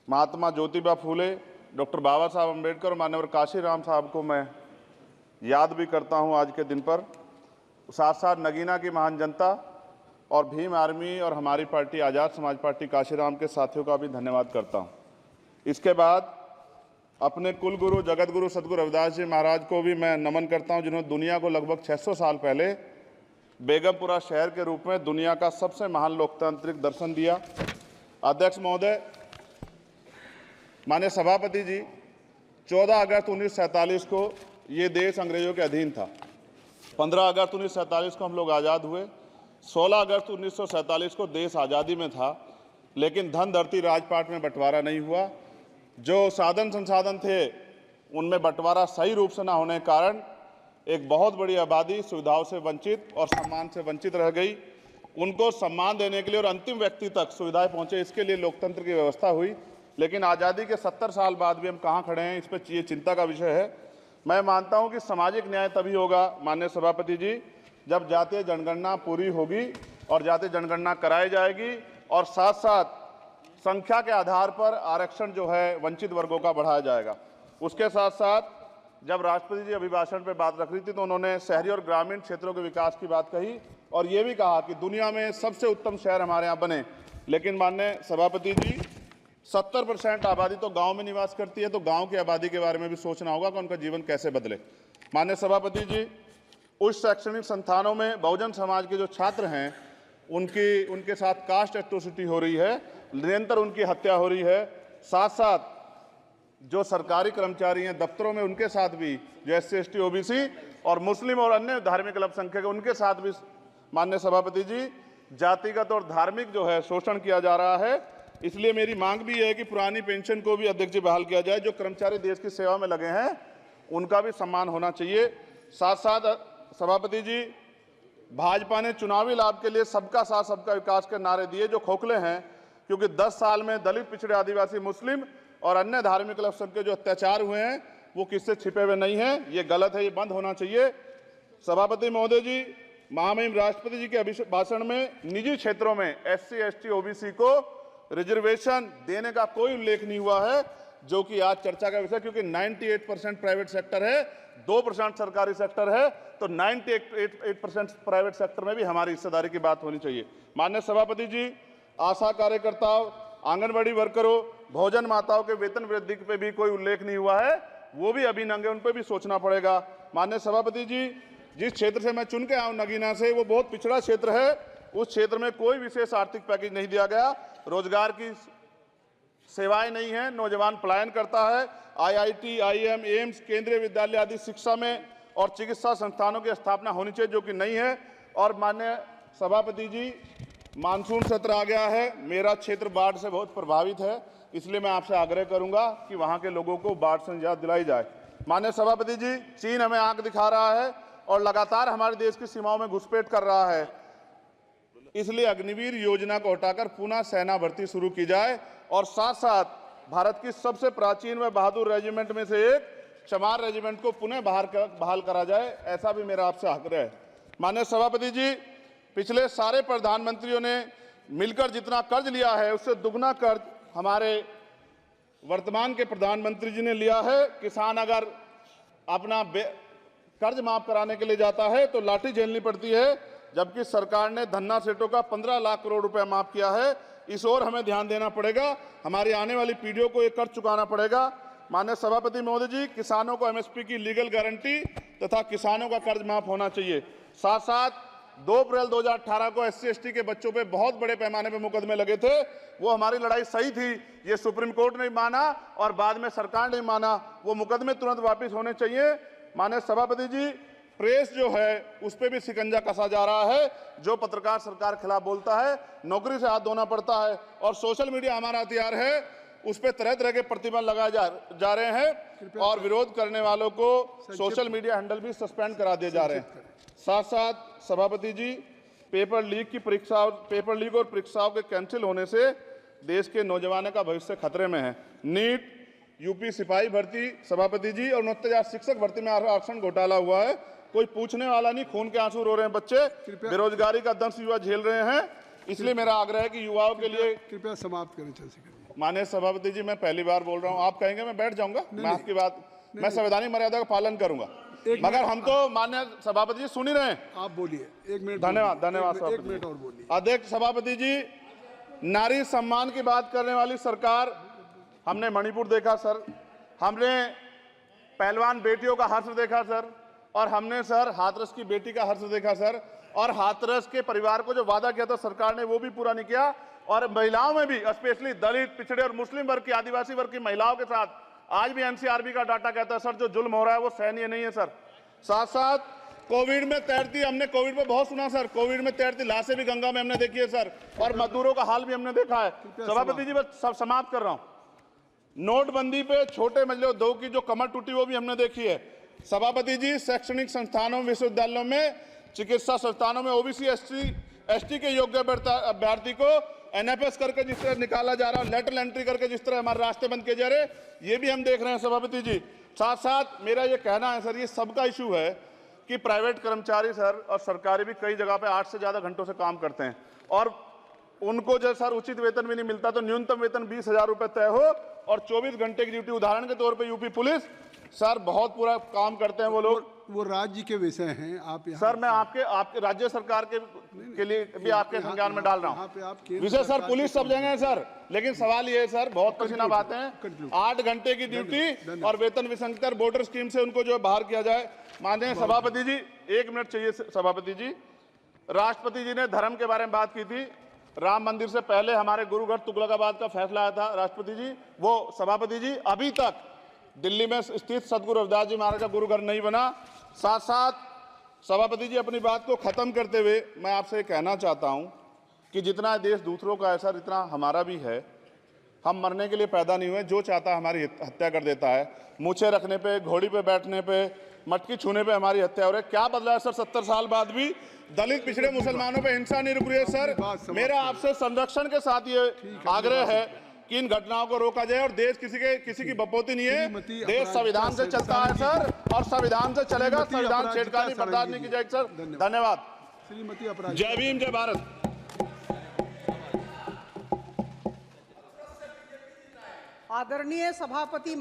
Mahatma Jyotiba Phule, doctor बाबा साहब अम्बेडकर और मान्यवर काशीराम साहब को मैं याद भी करता हूं आज के दिन पर। साथ साथ नगीना की महान जनता और भीम आर्मी और हमारी पार्टी आज़ाद समाज पार्टी काशीराम के साथियों का भी धन्यवाद करता हूं। इसके बाद अपने कुल गुरु जगत गुरु सदगुरु रविदास जी महाराज को भी मैं नमन करता हूं, जिन्होंने दुनिया को लगभग 600 साल पहले बेगमपुरा शहर के रूप में दुनिया का सबसे महान लोकतांत्रिक दर्शन दिया। अध्यक्ष महोदय, माननीय सभापति जी, 14 अगस्त 1947 को ये देश अंग्रेजों के अधीन था। 15 अगस्त 1947 को हम लोग आज़ाद हुए। 16 अगस्त 1947 को देश आज़ादी में था, लेकिन धन धरती राजपाट में बंटवारा नहीं हुआ। जो साधन संसाधन थे उनमें बंटवारा सही रूप से न होने के कारण एक बहुत बड़ी आबादी सुविधाओं से वंचित और सम्मान से वंचित रह गई। उनको सम्मान देने के लिए और अंतिम व्यक्ति तक सुविधाएं पहुंचे, इसके लिए लोकतंत्र की व्यवस्था हुई। लेकिन आज़ादी के 70 साल बाद भी हम कहाँ खड़े हैं, इस पर ये चिंता का विषय है। मैं मानता हूं कि सामाजिक न्याय तभी होगा माननीय सभापति जी, जब जातीय जनगणना पूरी होगी और जातीय जनगणना कराई जाएगी और साथ साथ संख्या के आधार पर आरक्षण जो है वंचित वर्गों का बढ़ाया जाएगा। उसके साथ साथ जब राष्ट्रपति जी अभिभाषण पर बात रख रही थी तो उन्होंने शहरी और ग्रामीण क्षेत्रों के विकास की बात कही और ये भी कहा कि दुनिया में सबसे उत्तम शहर हमारे यहाँ बने। लेकिन माननीय सभापति जी, 70% आबादी तो गांव में निवास करती है, तो गांव की आबादी के बारे में भी सोचना होगा कि उनका जीवन कैसे बदले। माननीय सभापति जी, उच्च शैक्षणिक संस्थानों में बहुजन समाज के जो छात्र हैं उनके साथ कास्ट एट्रोसिटी हो रही है, निरंतर उनकी हत्या हो रही है। साथ साथ जो सरकारी कर्मचारी हैं दफ्तरों में, उनके साथ भी जो SC ST OBC और मुस्लिम और अन्य धार्मिक अल्पसंख्यक, उनके साथ भी माननीय सभापति जी जातिगत और धार्मिक जो है शोषण किया जा रहा है। इसलिए मेरी मांग भी है कि पुरानी पेंशन को भी अध्यक्ष जी बहाल किया जाए। जो कर्मचारी देश की सेवा में लगे हैं उनका भी सम्मान होना चाहिए। साथ साथ सभापति जी, भाजपा ने चुनावी लाभ के लिए सबका साथ सबका विकास के नारे दिए जो खोखले हैं, क्योंकि 10 साल में दलित, पिछड़े, आदिवासी, मुस्लिम और अन्य धार्मिक अल्पसंख्यक जो अत्याचार हुए हैं वो किससे छिपे हुए नहीं हैं। ये गलत है, ये बंद होना चाहिए। सभापति महोदय जी, महामहिम राष्ट्रपति जी के भाषण में निजी क्षेत्रों में SC ST OBC को रिजर्वेशन देने का कोई उल्लेख नहीं हुआ है, जो कि आज चर्चा का विषय, क्योंकि 98% प्राइवेट सेक्टर है, 2% सरकारी सेक्टर है, तो 98% प्राइवेट सेक्टर में भी हमारी हिस्सेदारी की बात होनी चाहिए। माननीय सभापति जी, आशा कार्यकर्ताओं, आंगनबाड़ी वर्करों, भोजन माताओं के वेतन वृद्धि पे भी कोई उल्लेख नहीं हुआ है, वो भी अभी नंगे, उन पर भी सोचना पड़ेगा। माननीय सभापति जी, जिस क्षेत्र से मैं चुन के आया हूं नगीना से, वो बहुत पिछड़ा क्षेत्र है। उस क्षेत्र में कोई विशेष आर्थिक पैकेज नहीं दिया गया, रोजगार की सेवाएं नहीं है, नौजवान पलायन करता है। IIT, IIM, एम्स, केंद्रीय विद्यालय आदि शिक्षा में और चिकित्सा संस्थानों की स्थापना होनी चाहिए, जो कि नहीं है। और माननीय सभापति जी, मानसून सत्र आ गया है, मेरा क्षेत्र बाढ़ से बहुत प्रभावित है, इसलिए मैं आपसे आग्रह करूंगा कि वहां के लोगों को बाढ़ से निजात दिलाई जाए। माननीय सभापति जी, चीन हमें आंख दिखा रहा है और लगातार हमारे देश की सीमाओं में घुसपैठ कर रहा है, इसलिए अग्निवीर योजना को हटाकर पुनः सेना भर्ती शुरू की जाए और साथ साथ भारत की सबसे प्राचीन व बहादुर रेजिमेंट में से एक चमार रेजिमेंट को पुनः बहाल करा जाए, ऐसा भी मेरा आपसे आग्रह है। माननीय सभापति जी, पिछले सारे प्रधानमंत्रियों ने मिलकर जितना कर्ज लिया है उससे दुगना कर्ज हमारे वर्तमान के प्रधानमंत्री जी ने लिया है। किसान अगर अपना कर्ज माफ कराने के लिए जाता है तो लाठी झेलनी पड़ती है, जबकि सरकार ने धन्ना सेठों का 15 लाख करोड़ रुपया माफ किया है। इस ओर हमें ध्यान देना पड़ेगा, हमारी आने वाली पीढ़ियों को ये कर्ज चुकाना पड़ेगा। माननीय सभापति महोदय जी, किसानों को MSP की लीगल गारंटी तथा किसानों का कर्ज माफ होना चाहिए। साथ साथ 2 अप्रैल 2018 को SC ST के बच्चों पे बहुत बड़े पैमाने पे मुकदमे लगे थे, वो हमारी लड़ाई सही थी, ये सुप्रीम कोर्ट ने माना और बाद में सरकार ने माना, वो मुकदमे तुरंत वापस होने चाहिए। माननीय सभापति जी, प्रेस जो है उस पर भी शिकंजा कसा जा रहा है, जो पत्रकार सरकार खिलाफ बोलता है नौकरी से हाथ धोना पड़ता है, और सोशल मीडिया हमारा हथियार है, उस पर तरह तरह के प्रतिबंध लगाए जा रहे हैं और विरोध करने वालों को सोशल मीडिया हैंडल भी सस्पेंड करा दिए जा रहे हैं। साथ साथ सभापति जी, पेपर लीक और परीक्षाओं के कैंसिल होने से देश के नौजवानों का भविष्य खतरे में है। नीट, यूपी सिपाही भर्ती सभापति जी और 69,000 शिक्षक भर्ती में आरक्षण घोटाला हुआ है, कोई पूछने वाला नहीं, खून के आंसू रो रहे हैं बच्चे, बेरोजगारी का दंश युवा झेल रहे हैं। इसलिए मेरा आग्रह है कि युवाओं के लिए कृपया समाप्त करें चंद्रशेखर जी। माननीय सभापति जी, मैं पहली बार बोल रहा हूं, आप कहेंगे मैं बैठ जाऊंगा, मैं आपकी बात, मैं संवैधानिक मर्यादा का पालन करूंगा, मगर हम तो माननीय सभापति जी सुन ही रहे हैं। आप बोलिए, 1 मिनट। धन्यवाद, धन्यवाद एक मिनट और बोलिए। अध्यक्ष सभापति जी, नारी सम्मान की बात करने वाली सरकार, हमने मणिपुर देखा सर, हमने पहलवान बेटियों का हर्ष देखा सर, और हमने सर हाथरस की बेटी का हर्ष देखा सर, और हाथरस के परिवार को जो वादा किया था सरकार ने वो भी पूरा नहीं किया, और महिलाओं में भी स्पेशली दलित, पिछड़े और मुस्लिम वर्ग की, आदिवासी वर्ग की महिलाओं के साथ आज भी एनसीआरबी का डाटा कहता है सर जो जुल्म हो रहा है वो सहनीय नहीं है सर। साथ साथ कोविड में तैरती, हमने कोविड में बहुत सुना सर, कोविड में तैरती लाशें भी गंगा में हमने देखी है सर, और मजदूरों का हाल भी हमने देखा है। सभापति जी बस सब समाप्त कर रहा हूं, नोटबंदी पे छोटे मजले उद्योग की जो कमर टूटी वो भी हमने देखी है। सभापति जी, शैक्षणिक संस्थानों, विश्वविद्यालयों में, चिकित्सा संस्थानों में ओबीसी एसटी के योग्य अभ्यर्थी को एनएफएस करके जिस तरह निकाला जा रहा है, लेटरल एंट्री करके जिस तरह हमारे रास्ते बंद किए जा रहे, ये भी हम देख रहे हैं सभापति जी। साथ साथ मेरा ये कहना है सर, ये सबका इशू है कि प्राइवेट कर्मचारी सर और सरकारी भी कई जगह पे 8 से ज्यादा घंटों से काम करते हैं, और उनको जो सर उचित वेतन भी नहीं मिलता, तो न्यूनतम वेतन 20,000 रुपए तय हो और 24 घंटे की ड्यूटी। उदाहरण के तौर पे यूपी पुलिस सर बहुत पूरा काम करते हैं वो लोग, वो राज्य के विषय हैं। आप यहाँ सर मैं आपके राज्य सरकार के लिए भी आपके संज्ञान में डाल रहा हूँ विषय सर, पुलिस सब जगह है सर, लेकिन सवाल ये है सर, बहुत पसीना बातें हैं, 8 घंटे की ड्यूटी और वेतन विसंगति, बॉर्डर स्कीम से उनको जो बाहर किया जाए। माननीय सभापति जी, 1 मिनट चाहिए सभापति जी, राष्ट्रपति जी ने धर्म के बारे में बात की थी, राम मंदिर से पहले हमारे गुरुघर तुगलकाबाद का फैसला आया था राष्ट्रपति जी, वो सभापति जी अभी तक दिल्ली में स्थित सदगुरु रविदास जी महाराज का गुरुघर नहीं बना। साथ साथ सभापति जी, अपनी बात को खत्म करते हुए मैं आपसे कहना चाहता हूं कि जितना देश दूसरों का है सर, इतना हमारा भी है। हम मरने के लिए पैदा नहीं हुए, जो चाहता है हमारी हत्या कर देता है। मूछे रखने पे, घोड़ी पे बैठने पे, मटकी छूने पे हमारी हत्या हो रही है। क्या बदला है सर 70 साल बाद भी? दलित, पिछड़े, मुसलमानों पे हिंसा नहीं रुक रही है सर। मेरा आपसे संरक्षण के साथ ये आग्रह है कि इन घटनाओं को रोका जाए, और देश किसी की बपौती नहीं है, देश संविधान से चलता है सर, और संविधान से चलेगा, संविधान छेड़खानी बर्दाश्त नहीं की जाएगी सर। धन्यवाद। जय भीम, जय भारत। आदरणीय सभापति